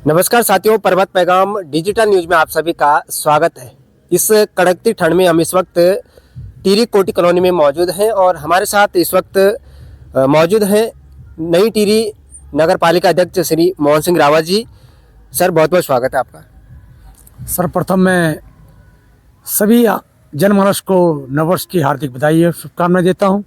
नमस्कार साथियों, पर्वत पैगाम डिजिटल न्यूज में आप सभी का स्वागत है। इस कड़कती ठंड में हम इस वक्त टिहरी कोटी कॉलोनी में मौजूद हैं और हमारे साथ इस वक्त मौजूद हैं नई टिहरी नगर पालिका अध्यक्ष श्री मोहन सिंह रावत जी। सर, बहुत बहुत स्वागत है आपका। सर्वप्रथम मैं सभी जनमानस को नववर्ष की हार्दिक बधाई और शुभकामनाएं देता हूं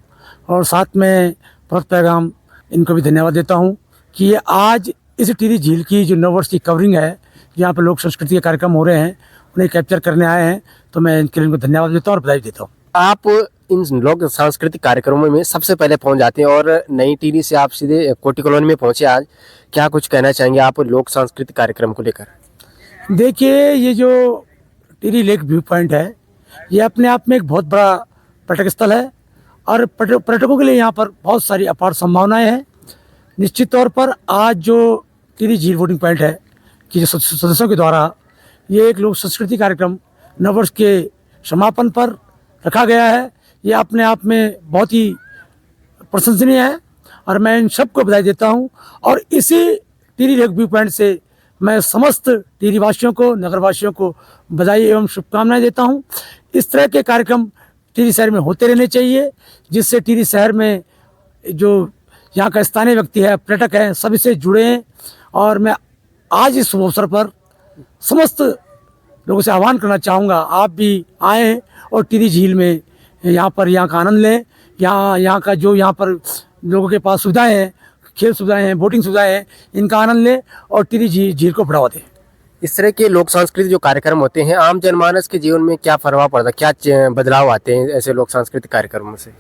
और साथ में पर्वत पैगाम इनको भी धन्यवाद देता हूं कि ये आज इस टिहरी झील की जो नववर्ष की कवरिंग है, जहाँ पर लोक संस्कृति के कार्यक्रम हो रहे हैं, उन्हें कैप्चर करने आए हैं, तो मैं इनके लिए इनको धन्यवाद देता हूँ और बधाई देता हूँ। आप इन लोक सांस्कृतिक कार्यक्रमों में सबसे पहले पहुंच जाते हैं और नई टिहरी से आप सीधे कोटी कॉलोनी में पहुंचे। आज क्या कुछ कहना चाहेंगे आप लोक सांस्कृतिक कार्यक्रम को लेकर? देखिए, ये जो टिहरी लेक व्यू पॉइंट है, ये अपने आप में एक बहुत बड़ा पर्यटक स्थल है और पर्यटकों के लिए यहाँ पर बहुत सारी अपार संभावनाएं हैं। निश्चित तौर पर आज जो टिहरी झील बोटिंग पॉइंट है कि जो सदस्यों के द्वारा ये एक लोक संस्कृति कार्यक्रम नववर्ष के समापन पर रखा गया है, ये अपने आप में बहुत ही प्रशंसनीय है और मैं इन सबको बधाई देता हूं। और इसी टिहरी लेक व्यू पॉइंट से मैं समस्त टिहरी वासियों को, नगरवासियों को बधाई एवं शुभकामनाएं देता हूं। इस तरह के कार्यक्रम टिहरी शहर में होते रहने चाहिए, जिससे टिहरी शहर में जो यहाँ का स्थानीय व्यक्ति है, पर्यटक है, सभी से जुड़े हैं। और मैं आज इस शुभ अवसर पर समस्त लोगों से आह्वान करना चाहूँगा, आप भी आएँ और टिहरी झील में यहाँ का आनंद लें। यहाँ का जो यहाँ पर लोगों के पास सुविधाएं हैं, खेल सुविधाएं हैं, बोटिंग सुविधाएं हैं, इनका आनंद लें और टिहरी झील को बढ़ावा दें। इस तरह के लोक सांस्कृतिक जो कार्यक्रम होते हैं, आम जनमानस के जीवन में क्या प्रभाव पड़ता है, क्या बदलाव आते हैं ऐसे लोक सांस्कृतिक कार्यक्रमों से?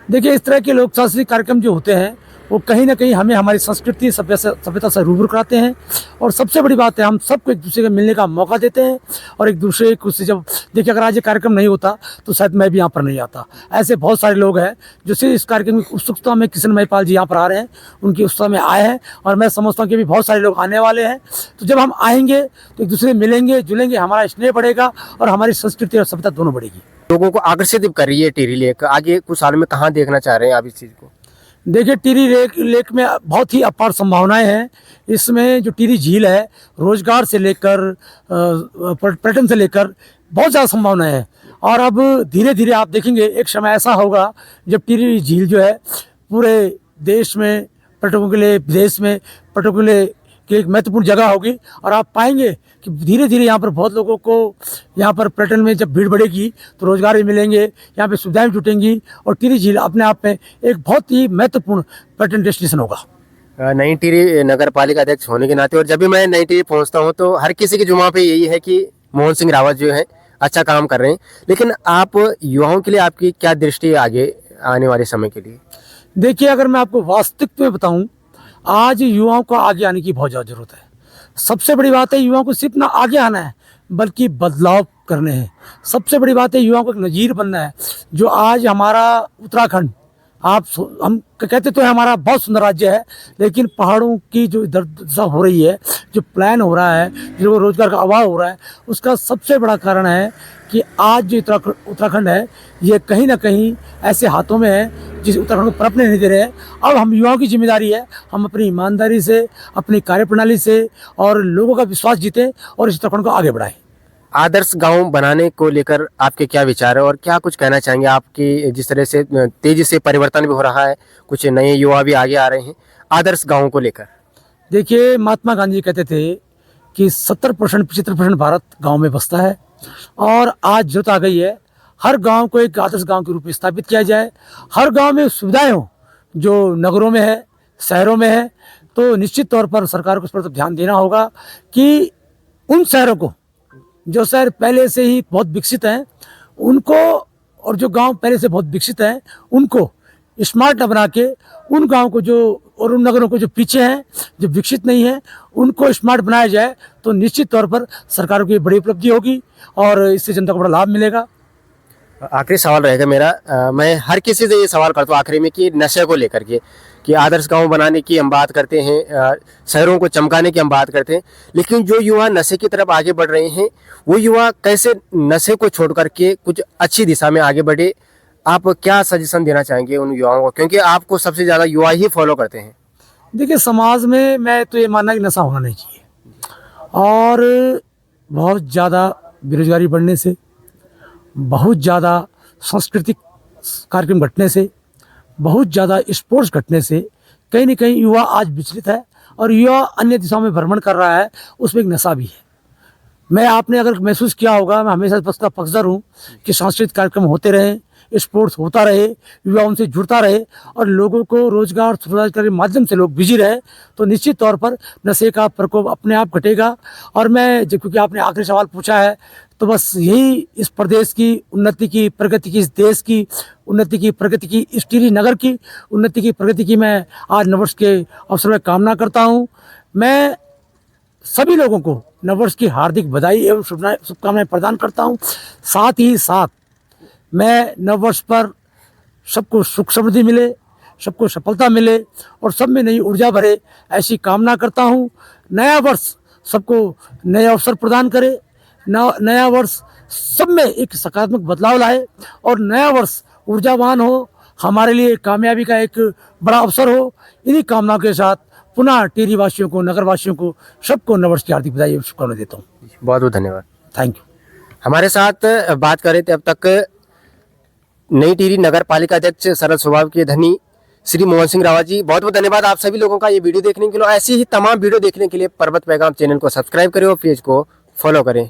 देखिए, इस तरह के लोक सांस्कृतिक कार्यक्रम जो होते हैं वो कहीं ना कहीं हमें हमारी संस्कृति सभ्यता से रूबरू कराते हैं और सबसे बड़ी बात है, हम सबको एक दूसरे के मिलने का मौका देते हैं और एक दूसरे को से जब देखिए, अगर आज ये कार्यक्रम नहीं होता तो शायद मैं भी यहाँ पर नहीं आता। ऐसे बहुत सारे लोग हैं जो सिर्फ इस कार्यक्रम की उत्सुकता में किशन महिपाल जी यहाँ पर आ रहे हैं, उनकी उत्सुकता में आए हैं और मैं समझता हूँ कि भी बहुत सारे लोग आने वाले हैं। तो जब हम आएंगे तो एक दूसरे मिलेंगे, जुलेंगे, हमारा स्नेह बढ़ेगा और हमारी संस्कृति और सभ्यता दोनों बढ़ेगी। लोगों को आकर्षित कर रही है टिहरी लेक। आगे कुछ साल में कहाँ देखना चाह रहे हैं आप इस चीज़ को? देखिए, टिहरी लेक में बहुत ही अपार संभावनाएं हैं। इसमें जो टिहरी झील है, रोजगार से लेकर पर्यटन से लेकर बहुत ज़्यादा संभावनाएं हैं। और अब धीरे धीरे आप देखेंगे एक समय ऐसा होगा जब टिहरी झील जो है पूरे देश में पर्यटकों के लिए, विदेश में पर्यटकों के लिए की एक महत्वपूर्ण जगह होगी और आप पाएंगे कि धीरे धीरे यहाँ पर बहुत लोगों को यहाँ पर पर्यटन में जब भीड़ बढ़ेगी तो रोजगार भी मिलेंगे, यहाँ पे सुविधाएं जुटेंगी और टिहरी झील अपने आप में एक बहुत ही महत्वपूर्ण पर्यटन डेस्टिनेशन होगा। नई टिहरी नगर पालिका अध्यक्ष होने के नाते और जब भी मैं नई टिहरी पहुँचता हूँ तो हर किसी की जुबान पे यही है कि मोहन सिंह रावत जो है अच्छा काम कर रहे हैं, लेकिन आप युवाओं के लिए आपकी क्या दृष्टि है आगे आने वाले समय के लिए? देखिए, अगर मैं आपको वास्तविक में बताऊँ, आज युवाओं को आगे आने की बहुत ज़्यादा ज़रूरत है। सबसे बड़ी बात है, युवाओं को सिर्फ ना आगे आना है बल्कि बदलाव करने हैं। सबसे बड़ी बात है, युवाओं को एक नज़ीर बनना है। जो आज हमारा उत्तराखंड, हम कहते तो है हमारा बहुत सुंदर राज्य है, लेकिन पहाड़ों की जो दशा हो रही है, जो प्लान हो रहा है, जो रोजगार का अभाव हो रहा है, उसका सबसे बड़ा कारण है कि आज जो उत्तराखंड है ये कहीं ना कहीं ऐसे हाथों में है जिस उत्तराखंड को पनपने नहीं दे रहे हैं। अब हम युवाओं की जिम्मेदारी है, हम अपनी ईमानदारी से, अपनी कार्यप्रणाली से और लोगों का विश्वास जीतें और इस उत्तराखंड को आगे बढ़ाएं। आदर्श गांव बनाने को लेकर आपके क्या विचार है और क्या कुछ कहना चाहेंगे? आपकी जिस तरह से तेजी से परिवर्तन भी हो रहा है, कुछ नए युवा भी आगे आ रहे हैं आदर्श गांवों को लेकर। देखिए, महात्मा गांधी कहते थे कि 70% 75% भारत गांव में बसता है और आज जरूरत आ गई है हर गांव को एक आदर्श गांव के रूप में स्थापित किया जाए। हर गांव में सुविधाएं हो जो नगरों में है, शहरों में है। तो निश्चित तौर पर सरकार को इस पर ध्यान देना होगा कि उन शहरों को, जो शहर पहले से ही बहुत विकसित हैं उनको, और जो गांव पहले से बहुत विकसित हैं उनको स्मार्ट न बना के उन गांव को जो, और उन नगरों को जो पीछे हैं, जो विकसित नहीं है, उनको स्मार्ट बनाया जाए तो निश्चित तौर पर सरकार की बड़ी उपलब्धि होगी और इससे जनता को बड़ा लाभ मिलेगा। आखिरी सवाल रहेगा मेरा, मैं हर किसी से ये सवाल करता हूँ आखिरी में कि नशे को लेकर के, कि आदर्श गांव बनाने की हम बात करते हैं, शहरों को चमकाने की हम बात करते हैं, लेकिन जो युवा नशे की तरफ आगे बढ़ रहे हैं वो युवा कैसे नशे को छोड़ करके कुछ अच्छी दिशा में आगे बढ़े? आप क्या सजेशन देना चाहेंगे उन युवाओं को, क्योंकि आपको सबसे ज़्यादा युवा ही फॉलो करते हैं? देखिए, समाज में मैं तो ये मानना कि नशा होना नहीं चाहिए और बहुत ज़्यादा बेरोजगारी बढ़ने से, बहुत ज़्यादा सांस्कृतिक कार्यक्रम घटने से, बहुत ज़्यादा स्पोर्ट्स घटने से कहीं न कहीं युवा आज विचलित है और युवा अन्य दिशाओं में भ्रमण कर रहा है, उसमें एक नशा भी है। मैं आपने अगर महसूस किया होगा, मैं हमेशा इसका पक्षधर हूँ कि सांस्कृतिक कार्यक्रम होते रहें, स्पोर्ट्स होता रहे, युवा उनसे जुड़ता रहे और लोगों को रोजगार स्वरोजगार के माध्यम से लोग बिजी रहे, तो निश्चित तौर पर नशे का प्रकोप अपने आप घटेगा। और मैं क्योंकि आपने आखिरी सवाल पूछा है, तो बस यही इस प्रदेश की उन्नति की, प्रगति की, इस देश की उन्नति की, प्रगति की, इस टिहरी नगर की उन्नति की, प्रगति की मैं आज नववर्ष के अवसर में कामना करता हूँ। मैं सभी लोगों को नववर्ष की हार्दिक बधाई एवं शुभकामनाएं प्रदान करता हूं। साथ ही साथ मैं नववर्ष पर सबको सुख समृद्धि मिले, सबको सफलता मिले और सब में नई ऊर्जा भरे, ऐसी कामना करता हूं। नया वर्ष सबको नए अवसर प्रदान करे, नया वर्ष सब में एक सकारात्मक बदलाव लाए और नया वर्ष ऊर्जावान हो, हमारे लिए कामयाबी का एक बड़ा अवसर हो। इन्हीं कामनाओं के साथ पुनः टिहरी वासियों को, नगर वासियों को, सबको नववर्ष की हार्दिक बधाई और शुभकामनाएं देता हूँ। बहुत बहुत धन्यवाद। Thank you. हमारे साथ बात कर रहे थे अब तक नई टिहरी नगर पालिका अध्यक्ष सरल स्वभाव के धनी श्री मोहन सिंह रावत जी। बहुत बहुत धन्यवाद आप सभी लोगों का ये वीडियो देखने के लिए। ऐसी ही तमाम वीडियो देखने के लिए पर्वत पैगाम चैनल को सब्सक्राइब करें और पेज को फॉलो करें।